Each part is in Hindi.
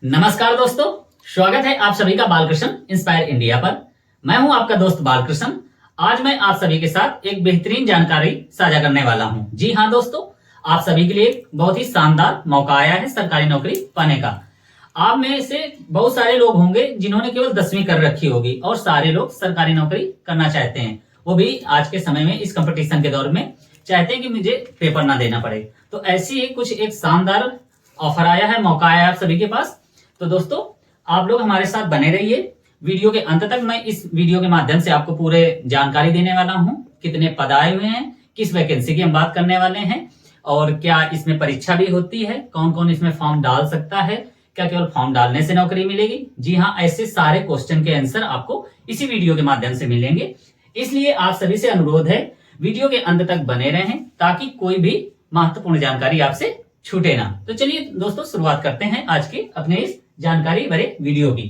नमस्कार दोस्तों, स्वागत है आप सभी का बालकृष्ण इंस्पायर इंडिया पर। मैं हूं आपका दोस्त बालकृष्ण। आज मैं आप सभी के साथ एक बेहतरीन जानकारी साझा करने वाला हूं। जी हां दोस्तों, आप सभी के लिए एक बहुत ही शानदार मौका आया है सरकारी नौकरी पाने का। आप में से बहुत सारे लोग होंगे जिन्होंने केवल 10वीं कर रखी होगी और सारे लोग सरकारी नौकरी करना चाहते हैं, वो भी आज के समय में इस कंपटीशन के दौर में चाहते हैं कि मुझे पेपर ना देना पड़े। तो ऐसी ही कुछ एक शानदार ऑफर आया है, मौका आया है आप सभी के पास। तो दोस्तों, आप लोग हमारे साथ बने रहिए वीडियो के अंत तक। मैं इस वीडियो के माध्यम से आपको पूरे जानकारी देने वाला हूं, कितने पद आए हुए हैं, किस वैकेंसी की हम बात करने वाले हैं और क्या इसमें परीक्षा भी होती है, कौन कौन इसमें फॉर्म डाल सकता है, क्या केवल फॉर्म डालने से नौकरी मिलेगी। जी हाँ, ऐसे सारे क्वेश्चन के आंसर आपको इसी वीडियो के माध्यम से मिलेंगे। इसलिए आप सभी से अनुरोध है, वीडियो के अंत तक बने रहें ताकि कोई भी महत्वपूर्ण जानकारी आपसे छूटे ना। तो चलिए दोस्तों, शुरुआत करते हैं आज के अपने इस जानकारी भरे वीडियो की।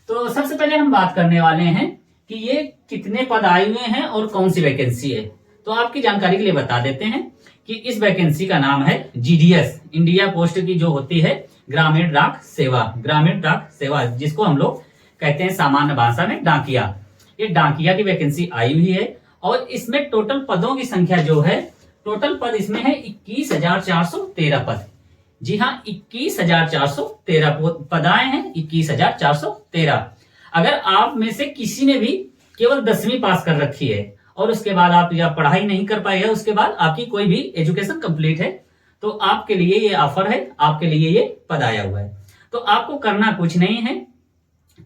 तो सबसे पहले हम बात करने वाले हैं कि ये कितने पद आए हुए हैं और कौन सी वैकेंसी है। तो आपकी जानकारी के लिए बता देते हैं कि इस वैकेंसी का नाम है जीडीएस, इंडिया पोस्ट की जो होती है ग्रामीण डाक सेवा, ग्रामीण डाक सेवा जिसको हम लोग कहते हैं सामान्य भाषा में डाकिया। ये डाकिया की वैकेंसी आई हुई है और इसमें टोटल पदों की संख्या जो है, टोटल पद इसमें है 21,413 पद। जी हाँ, 21,413 पद आए हैं, 21,413। अगर आप में से किसी ने भी केवल 10वीं पास कर रखी है और उसके बाद आप या पढ़ाई नहीं कर पाए है, उसके बाद आपकी कोई भी एजुकेशन कंप्लीट है, तो आपके लिए ये ऑफर है, आपके लिए ये पद आया हुआ है। तो आपको करना कुछ नहीं है,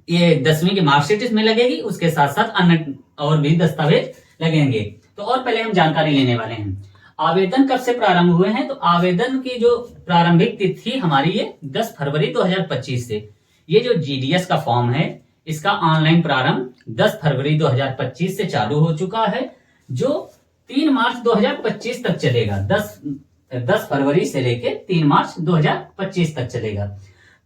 ये 10वीं की मार्कशीट इसमें लगेगी, उसके साथ साथ अन्य और भी दस्तावेज लगेंगे। तो और पहले हम जानकारी लेने वाले हैं, आवेदन कब से प्रारंभ हुए हैं। तो आवेदन की जो प्रारंभिक तिथि हमारी ये 10 फरवरी 2025 से। ये जो जीडीएस का फॉर्म है, इसका ऑनलाइन प्रारंभ 10 फरवरी 2025 से चालू हो चुका है, जो 3 मार्च 2025 तक चलेगा। 10 फरवरी से लेके 3 मार्च 2025 तक चलेगा।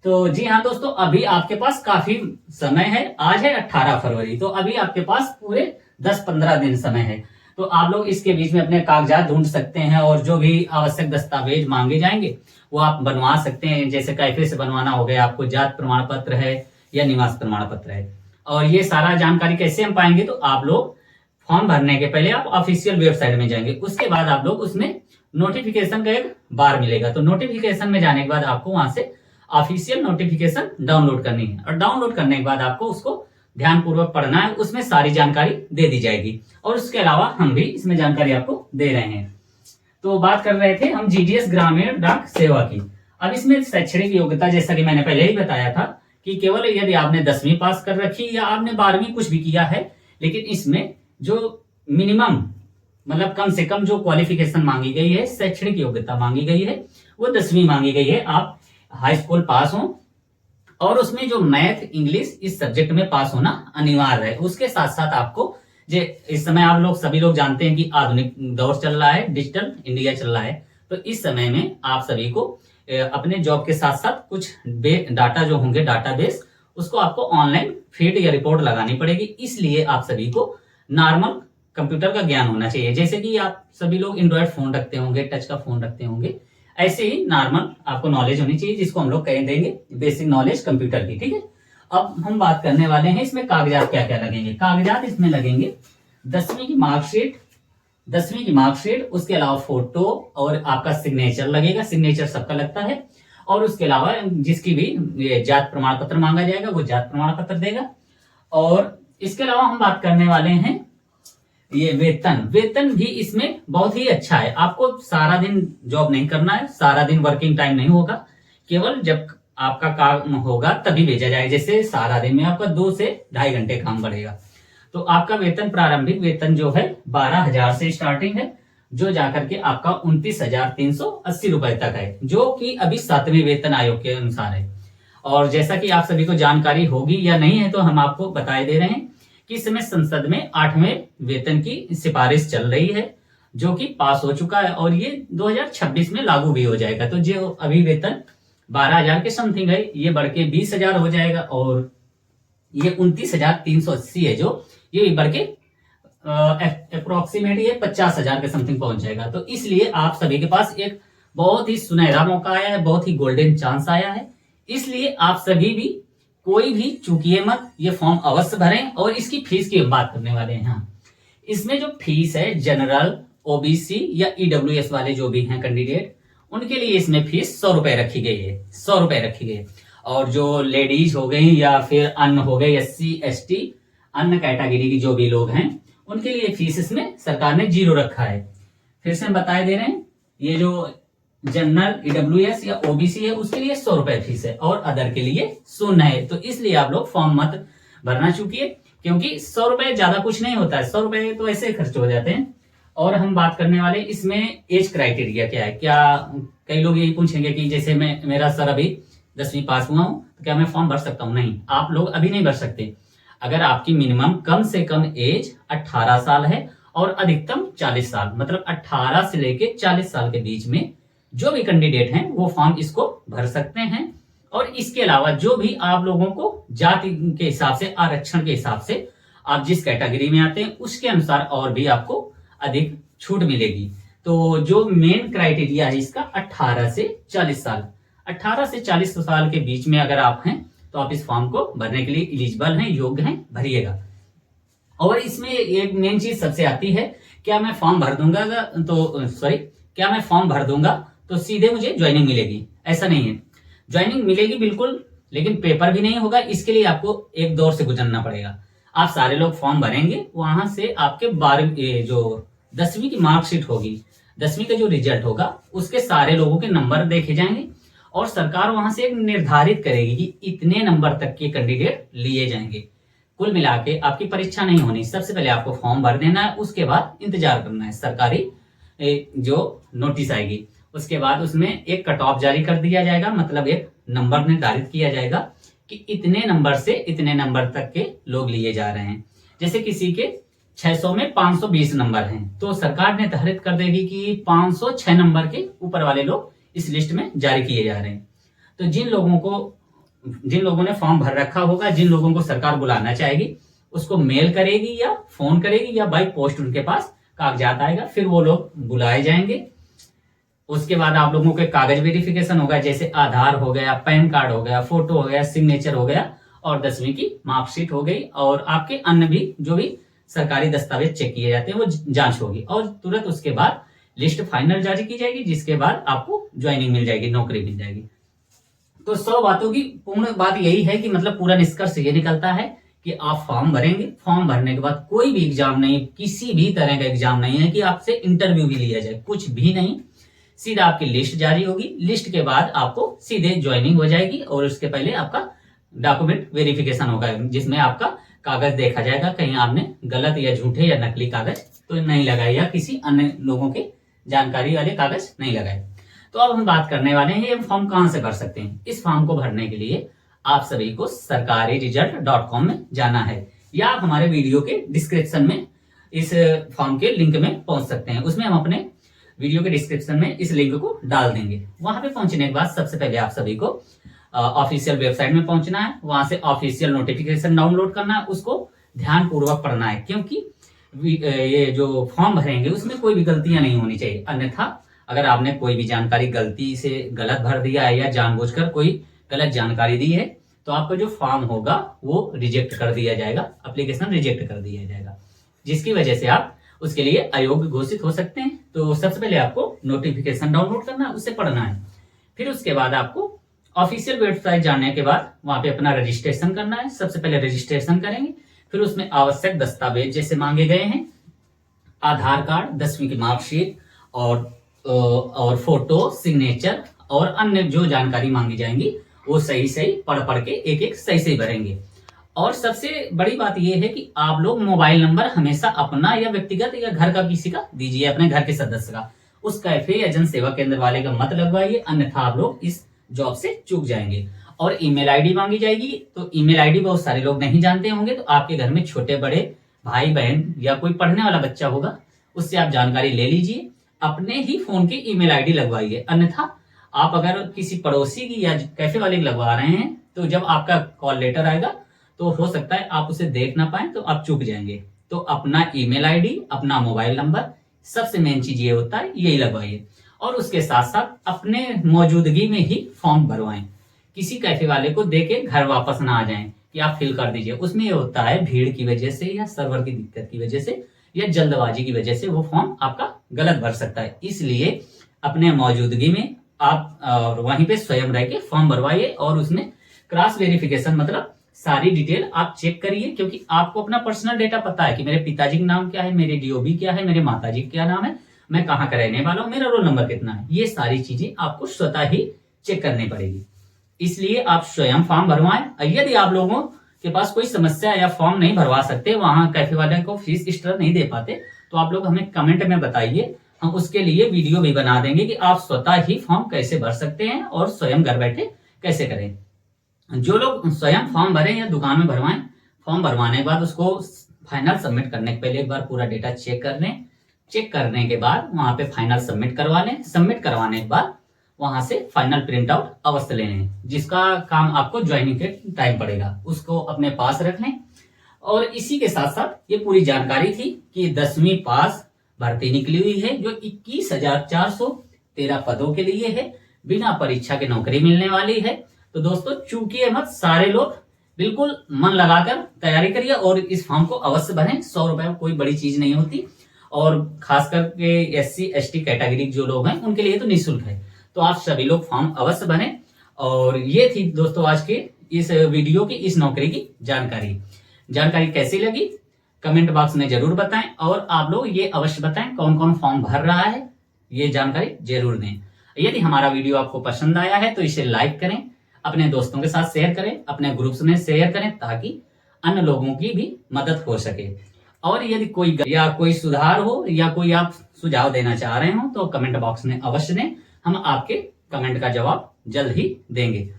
तो जी हाँ दोस्तों, अभी आपके पास काफी समय है। आज है 18 फरवरी, तो अभी आपके पास पूरे 10-15 दिन समय है। तो आप लोग इसके बीच में अपने कागजात ढूंढ सकते हैं और जो भी आवश्यक दस्तावेज मांगे जाएंगे वो आप बनवा सकते हैं। जैसे कैफे से बनवाना हो गया, आपको जात प्रमाण पत्र है या निवास प्रमाण पत्र है। और ये सारा जानकारी कैसे हम पाएंगे, तो आप लोग फॉर्म भरने के पहले आप ऑफिशियल वेबसाइट में जाएंगे, उसके बाद आप लोग उसमें नोटिफिकेशन का एक बार मिलेगा। तो नोटिफिकेशन में जाने के बाद आपको वहां से ऑफिशियल नोटिफिकेशन डाउनलोड करनी है और डाउनलोड करने के बाद आपको उसको ध्यानपूर्वक पढ़ना है, उसमें सारी जानकारी दे दी जाएगी। और उसके अलावा हम भी इसमें जानकारी आपको दे रहे हैं। तो बात कर रहे थे हम जीडीएस ग्रामीण डाक सेवा की। अब इसमें शैक्षणिक योग्यता, जैसा कि मैंने पहले ही बताया था कि केवल यदि आपने 10वीं पास कर रखी या आपने 12वीं कुछ भी किया है, लेकिन इसमें जो मिनिमम मतलब कम से कम जो क्वालिफिकेशन मांगी गई है, शैक्षणिक योग्यता मांगी गई है, वो 10वीं मांगी गई है। आप हाई स्कूल पास हो और उसमें जो मैथ इंग्लिश इस सब्जेक्ट में पास होना अनिवार्य है। उसके साथ साथ आपको जे इस समय आप लोग सभी लोग जानते हैं कि आधुनिक दौर चल रहा है, डिजिटल इंडिया चल रहा है। तो इस समय में आप सभी को अपने जॉब के साथ साथ कुछ डाटा जो होंगे, डाटाबेस, उसको आपको ऑनलाइन फीड या रिपोर्ट लगानी पड़ेगी। इसलिए आप सभी को नॉर्मल कंप्यूटर का ज्ञान होना चाहिए। जैसे कि आप सभी लोग एंड्रॉयड फोन रखते होंगे, टच का फोन रखते होंगे, ऐसे ही नॉर्मल आपको नॉलेज होनी चाहिए, जिसको हम लोग कह देंगे बेसिक नॉलेज कंप्यूटर की। ठीक है, अब हम बात करने वाले हैं इसमें कागजात क्या क्या लगेंगे। कागजात इसमें लगेंगे 10वीं की मार्कशीट, 10वीं की मार्कशीट, उसके अलावा फोटो और आपका सिग्नेचर लगेगा। सिग्नेचर सबका लगता है। और उसके अलावा जिसकी भी ये जात प्रमाण पत्र मांगा जाएगा, वो जात प्रमाण पत्र देगा। और इसके अलावा हम बात करने वाले हैं ये वेतन। वेतन भी इसमें बहुत ही अच्छा है। आपको सारा दिन जॉब नहीं करना है, सारा दिन वर्किंग टाइम नहीं होगा, केवल जब आपका काम होगा तभी भेजा जाएगा। जैसे सारा दिन में आपका 2 से 2.5 घंटे काम बढ़ेगा। तो आपका वेतन, प्रारंभिक वेतन जो है 12,000 से स्टार्टिंग है, जो जाकर के आपका 29,380 रुपए तक है, जो कि अभी 7वें वेतन आयोग के अनुसार है। और जैसा कि आप सभी को जानकारी होगी या नहीं है, तो हम आपको बताए दे रहे हैं कि इस समय संसद में 8वें वेतन की सिफारिश चल रही है, जो कि पास हो चुका है और ये 2026 में लागू भी हो जाएगा। तो जो अभी वेतन 12,000 के समथिंग है, ये बढ़ के 20,000 हो जाएगा और ये 29,380 है, जो ये बढ़ के अप्रोक्सीमेट ये 50,000 के समथिंग पहुंच जाएगा। तो इसलिए आप सभी के पास एक बहुत ही सुनहरा मौका आया है, बहुत ही गोल्डन चांस आया है। इसलिए आप सभी भी कोई भी चूकिए मत, ये फॉर्म अवश्य भरें। और इसकी फीस की बात करने वाले हैं। हाँ, इसमें जो फीस है जनरल, ओबीसी या ईडब्ल्यूएस वाले जो भी हैं कैंडिडेट, उनके लिए इसमें फीस 100 रुपए रखी गई है, 100 रुपए रखी गई है। और जो लेडीज हो गई या फिर अन्य हो गए, एससी एसटी अन्य कैटेगरी की जो भी लोग हैं, उनके लिए फीस इसमें सरकार ने 0 रखा है। फिर से हम बताए दे रहे हैं, ये जो जनरल, ईडब्ल्यूएस या ओबीसी है उसके लिए 100 रुपए फीस है और अदर के लिए 0 है। तो इसलिए आप लोग फॉर्म मत भरना चूकिए, क्योंकि 100 रुपए ज्यादा कुछ नहीं होता है, 100 रुपए तो ऐसे खर्च हो जाते हैं। और हम बात करने वाले इसमें एज क्राइटेरिया क्या है। क्या कई लोग यही पूछेंगे कि जैसे मेरा सर अभी 10वीं पास हुआ हूं, तो क्या मैं फॉर्म भर सकता हूं? नहीं, आप लोग अभी नहीं भर सकते। अगर आपकी मिनिमम कम से कम एज 18 साल है और अधिकतम 40 साल, मतलब 18 से लेके 40 साल के बीच में जो भी कैंडिडेट हैं वो फॉर्म इसको भर सकते हैं। और इसके अलावा जो भी आप लोगों को जाति के हिसाब से, आरक्षण के हिसाब से आप जिस कैटेगरी में आते हैं उसके अनुसार और भी आपको अधिक छूट मिलेगी। तो जो मेन क्राइटेरिया है इसका 18 से 40 साल, 18 से 40 साल के बीच में अगर आप हैं तो आप इस फॉर्म को भरने के लिए एलिजिबल हैं, योग्य हैं, भरिएगा। और इसमें एक मेन चीज सबसे आती है, क्या मैं फॉर्म भर दूंगा क्या मैं फॉर्म भर दूंगा तो सीधे मुझे ज्वाइनिंग मिलेगी? ऐसा नहीं है। ज्वाइनिंग मिलेगी बिल्कुल, लेकिन पेपर भी नहीं होगा। इसके लिए आपको एक दौर से गुजरना पड़ेगा। आप सारे लोग फॉर्म भरेंगे, वहां से आपके 12वीं जो 10वीं की मार्कशीट होगी, 10वीं का जो रिजल्ट होगा उसके सारे लोगों के नंबर देखे जाएंगे और सरकार वहां से एक निर्धारित करेगी कि इतने नंबर तक के कैंडिडेट लिए जाएंगे। कुल मिला के आपकी परीक्षा नहीं होनी, सबसे पहले आपको फॉर्म भर देना है, उसके बाद इंतजार करना है सरकारी जो नोटिस आएगी। उसके बाद उसमें एक कट ऑफ जारी कर दिया जाएगा, मतलब एक नंबर निर्धारित किया जाएगा कि इतने नंबर से इतने नंबर तक के लोग लिए जा रहे हैं। जैसे किसी के 600 में 520 नंबर हैं, तो सरकार निर्धारित कर देगी कि 506 नंबर के ऊपर वाले लोग इस लिस्ट में जारी किए जा रहे हैं। तो जिन लोगों ने फॉर्म भर रखा होगा, जिन लोगों को सरकार बुलाना चाहेगी, उसको मेल करेगी या फोन करेगी या बाई पोस्ट उनके पास कागजात आएगा, फिर वो लोग बुलाए जाएंगे। उसके बाद आप लोगों के कागज वेरिफिकेशन होगा, जैसे आधार हो गया, पैन कार्ड हो गया, फोटो हो गया, सिग्नेचर हो गया और 10वीं की मार्कशीट हो गई, और आपके अन्य भी जो भी सरकारी दस्तावेज चेक किए जाते हैं वो जांच होगी। और तुरंत उसके बाद लिस्ट फाइनल जारी की जाएगी, जिसके बाद आपको ज्वाइनिंग मिल जाएगी, नौकरी मिल जाएगी। तो 100 बातों की पूर्ण बात यही है कि मतलब पूरा निष्कर्ष ये निकलता है कि आप फॉर्म भरेंगे, फॉर्म भरने के बाद कोई भी एग्जाम नहीं, किसी भी तरह का एग्जाम नहीं है कि आपसे इंटरव्यू भी लिया जाए, कुछ भी नहीं। सीधा आपकी लिस्ट जारी होगी, लिस्ट के बाद आपको सीधे ज्वाइनिंग हो जाएगी और उसके पहले आपका डॉक्यूमेंट वेरिफिकेशन होगा, जिसमें आपका कागज देखा जाएगा, कहीं आपने गलत या झूठे या नकली कागज तो नहीं लगाए या किसी अन्य लोगों के जानकारी वाले कागज नहीं लगाए। तो अब हम बात करने वाले हैं ये फॉर्म कहां से भर सकते हैं। इस फॉर्म को भरने के लिए आप सभी को sarkariresult.com में जाना है, या आप हमारे वीडियो के डिस्क्रिप्शन में इस फॉर्म के लिंक में पहुंच सकते हैं। उसमें हम अपने वीडियो के डिस्क्रिप्शन में इस लिंक को डाल देंगे। वहां पे पहुंचने के बाद सबसे पहले आप सभी को ऑफिशियल वेबसाइट में पहुंचना है, वहां से ऑफिशियल नोटिफिकेशन डाउनलोड करना है, उसको ध्यान पूर्वक पढ़ना है, क्योंकि ये जो फॉर्म भरेंगे उसमें कोई भी गलतियां नहीं होनी चाहिए। अन्यथा अगर आपने कोई भी जानकारी गलती से गलत भर दिया है या जानबूझकर कोई गलत जानकारी दी है तो आपका जो फॉर्म होगा वो रिजेक्ट कर दिया जाएगा, एप्लीकेशन रिजेक्ट कर दिया जाएगा, जिसकी वजह से आप उसके लिए अयोग्य घोषित हो सकते हैं। तो सबसे पहले आपको नोटिफिकेशन डाउनलोड करना है, उससे पढ़ना है। फिर उसके बाद आपको ऑफिशियल वेबसाइट जाने के बाद वहां पे अपना रजिस्ट्रेशन करना है। सबसे पहले रजिस्ट्रेशन करेंगे, फिर उसमें आवश्यक दस्तावेज जैसे मांगे गए हैं, आधार कार्ड, 10वीं की मार्कशीट और फोटो, सिग्नेचर और अन्य जो जानकारी मांगी जाएंगी वो सही सही पढ़ के एक एक सही सही भरेंगे। और सबसे बड़ी बात यह है कि आप लोग मोबाइल नंबर हमेशा अपना या व्यक्तिगत या घर का किसी का दीजिए, अपने घर के सदस्य का। उस कैफे या जन सेवा केंद्र वाले का मत लगवाइए, अन्यथा आप लोग इस जॉब से चूक जाएंगे। और ईमेल आईडी मांगी जाएगी, तो ईमेल आईडी बहुत सारे लोग नहीं जानते होंगे, तो आपके घर में छोटे बड़े भाई बहन या कोई पढ़ने वाला बच्चा होगा, उससे आप जानकारी ले लीजिए, अपने ही फोन की ईमेल आईडी लगवाइए। अन्यथा आप अगर किसी पड़ोसी की या कैफे वाले की लगवा रहे हैं तो जब आपका कॉल लेटर आएगा तो हो सकता है आप उसे देख ना पाए, तो आप चूक जाएंगे। तो अपना ईमेल आईडी, अपना मोबाइल नंबर, सबसे मेन चीज ये होता है, यही लगवाइए। और उसके साथ साथ अपने मौजूदगी में ही फॉर्म भरवाएं, किसी कैफे वाले को दे के घर वापस ना आ जाएं कि आप फिल कर दीजिए। उसमें ये होता है भीड़ की वजह से या सर्वर की दिक्कत की वजह से या जल्दबाजी की वजह से वो फॉर्म आपका गलत भर सकता है। इसलिए अपने मौजूदगी में आप वहीं पे स्वयं रह के फॉर्म भरवाइए और उसमें क्रॉस वेरिफिकेशन मतलब सारी डिटेल आप चेक करिए, क्योंकि आपको अपना पर्सनल डेटा पता है कि मेरे पिताजी का नाम क्या है, मेरे डीओबी क्या है, मेरे माताजी का क्या नाम है, मैं कहाँ का रहने वाला हूँ, मेरा रोल नंबर कितना है, ये सारी चीजें आपको स्वतः ही चेक करनी पड़ेगी। इसलिए आप स्वयं फॉर्म भरवाएं। यदि आप लोगों के पास कोई समस्या या फॉर्म नहीं भरवा सकते, वहां कैफे वाले को फीस एक्स्ट्रा नहीं दे पाते, तो आप लोग हमें कमेंट में बताइए, हम उसके लिए वीडियो भी बना देंगे कि आप स्वतः ही फॉर्म कैसे भर सकते हैं और स्वयं घर बैठे कैसे करें। जो लोग स्वयं फॉर्म भरें या दुकान में भरवाएं, फॉर्म भरवाने के बाद उसको फाइनल सबमिट करने के पहले एक बार पूरा डेटा चेक कर लें। चेक करने के बाद वहां पे फाइनल सबमिट करवा लें। सबमिट करवाने के बाद वहां से फाइनल प्रिंट आउट अवश्य लेने, जिसका काम आपको ज्वाइनिंग के टाइम पड़ेगा, उसको अपने पास रख लें। और इसी के साथ साथ ये पूरी जानकारी थी कि 10वीं पास भर्ती निकली हुई है जो 21,413 पदों के लिए है, बिना परीक्षा के नौकरी मिलने वाली है। तो दोस्तों चूकिए मत, सारे लोग बिल्कुल मन लगाकर तैयारी करिए और इस फॉर्म को अवश्य भरें। 100 रुपए कोई बड़ी चीज नहीं होती, और खास करके SC ST कैटेगरी जो लोग हैं उनके लिए तो निःशुल्क है। तो आप सभी लोग फॉर्म अवश्य भरें। और ये थी दोस्तों आज के इस वीडियो की इस नौकरी की जानकारी कैसी लगी कमेंट बॉक्स में जरूर बताएं, और आप लोग ये अवश्य बताएं कौन कौन फॉर्म भर रहा है, ये जानकारी जरूर दें। यदि हमारा वीडियो आपको पसंद आया है तो इसे लाइक करें, अपने दोस्तों के साथ शेयर करें, अपने ग्रुप्स में शेयर करें ताकि अन्य लोगों की भी मदद हो सके। और यदि कोई सुधार हो या कोई आप सुझाव देना चाह रहे हो तो कमेंट बॉक्स में अवश्य दें, हम आपके कमेंट का जवाब जल्द ही देंगे।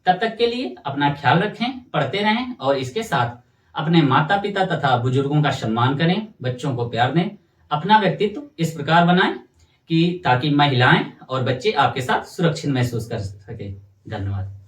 तब तक के लिए अपना ख्याल रखें, पढ़ते रहें और इसके साथ अपने माता पिता तथा बुजुर्गों का सम्मान करें, बच्चों को प्यार दें, अपना व्यक्तित्व इस प्रकार बनाएं कि ताकि महिलाएं और बच्चे आपके साथ सुरक्षित महसूस कर सके। धन्यवाद।